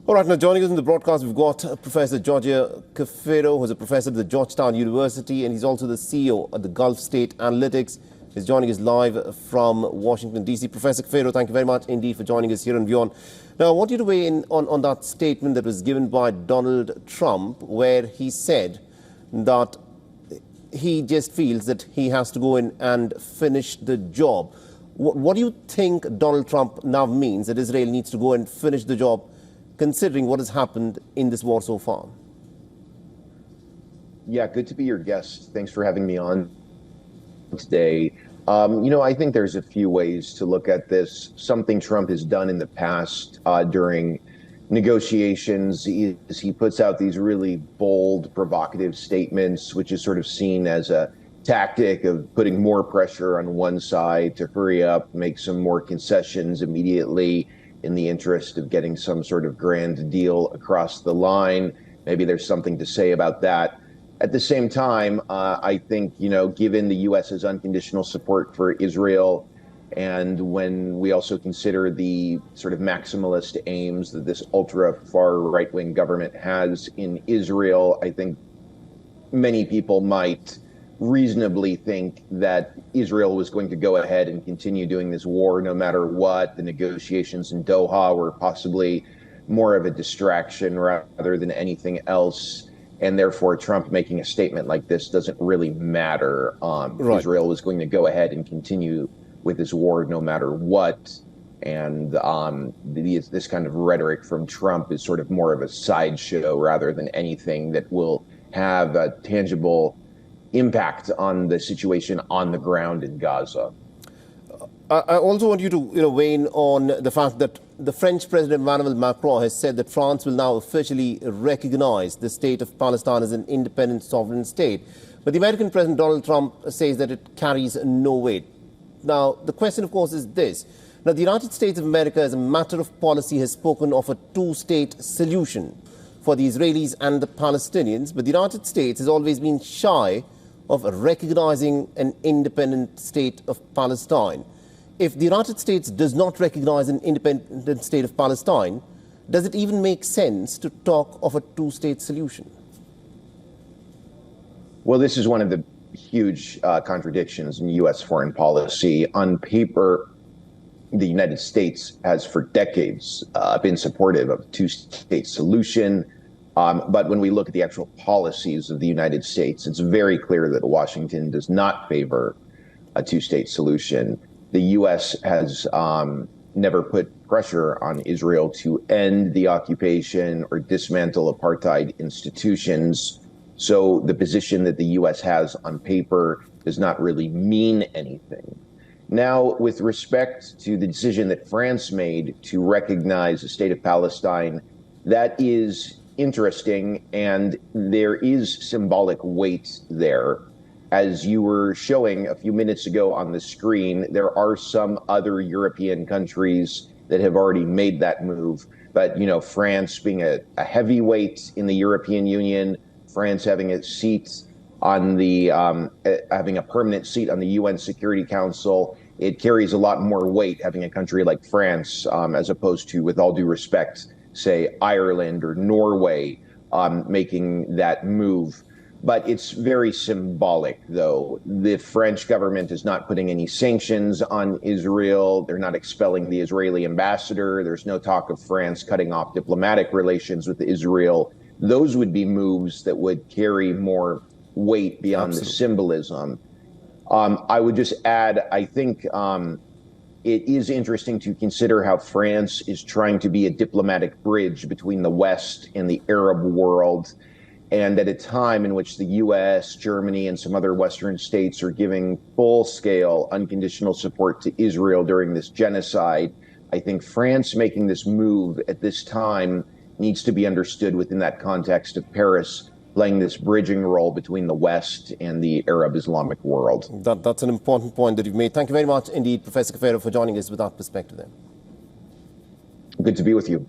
All right, now joining us in the broadcast, we've got Professor Georgia Cafero, who's a professor at the Georgetown University, and he's also the CEO of the Gulf State Analytics. He's joining us live from Washington, D.C. Professor Cafero, thank you very much indeed for joining us here on WION. Now, I want you to weigh in on that statement that was given by Donald Trump, where he said that he just feels that he has to go in and finish the job. What do you think Donald Trump now means that Israel needs to go and finish the job, considering what has happened in this war so far? Yeah, good to be your guest. Thanks for having me on today. I think there's a few ways to look at this. Something Trump has done in the past during negotiations is he puts out these really bold, provocative statements, which is sort of seen as a tactic of putting more pressure on one side to hurry up, make some more concessions immediately in the interest of getting some sort of grand deal across the line. Maybe there's something to say about that. At the same time, I think, given the U.S.'s unconditional support for Israel, and when we also consider the sort of maximalist aims that this ultra-far right-wing government has in Israel, I think many people might reasonably think that Israel was going to go ahead and continue doing this war no matter what. The negotiations in Doha were possibly more of a distraction rather than anything else. And therefore, Trump making a statement like this doesn't really matter. Right. Israel was going to go ahead and continue with this war no matter what. And this kind of rhetoric from Trump is sort of more of a sideshow rather than anything that will have a tangible impact on the situation on the ground in Gaza. I also want you to weigh in on the fact that the French President Emmanuel Macron has said that France will now officially recognize the state of Palestine as an independent sovereign state. But the American President Donald Trump says that it carries no weight. Now, the question, of course, is this. Now, the United States of America, as a matter of policy, has spoken of a two-state solution for the Israelis and the Palestinians, but the United States has always been shy of recognizing an independent state of Palestine. If the United States does not recognize an independent state of Palestine, does it even make sense to talk of a two-state solution? Well, this is one of the huge contradictions in U.S. foreign policy. On paper, the United States has for decades been supportive of a two-state solution. But when we look at the actual policies of the United States, it's very clear that Washington does not favor a two-state solution. The U.S. has never put pressure on Israel to end the occupation or dismantle apartheid institutions. So the position that the U.S. has on paper does not really mean anything. Now, with respect to the decision that France made to recognize the state of Palestine, that is interesting, and there is symbolic weight there. As you were showing a few minutes ago on the screen, there are some other European countries that have already made that move. But, France being a heavyweight in the European Union, France having a seat on the having a permanent seat on the UN Security Council, it carries a lot more weight having a country like France as opposed to, with all due respect, say Ireland or Norway making that move. But it's very symbolic, though. The French government is not putting any sanctions on Israel. They're not expelling the Israeli ambassador. There's no talk of France cutting off diplomatic relations with Israel. Those would be moves that would carry more weight beyond the symbolism. I would just add, I think it is interesting to consider how France is trying to be a diplomatic bridge between the West and the Arab world. And at a time in which the U.S., Germany, and some other Western states are giving full-scale unconditional support to Israel during this genocide, I think France making this move at this time needs to be understood within that context of Paris playing this bridging role between the West and the Arab Islamic world. That's an important point that you've made. Thank you very much indeed, Professor Cafero, for joining us with that perspective there. Good to be with you.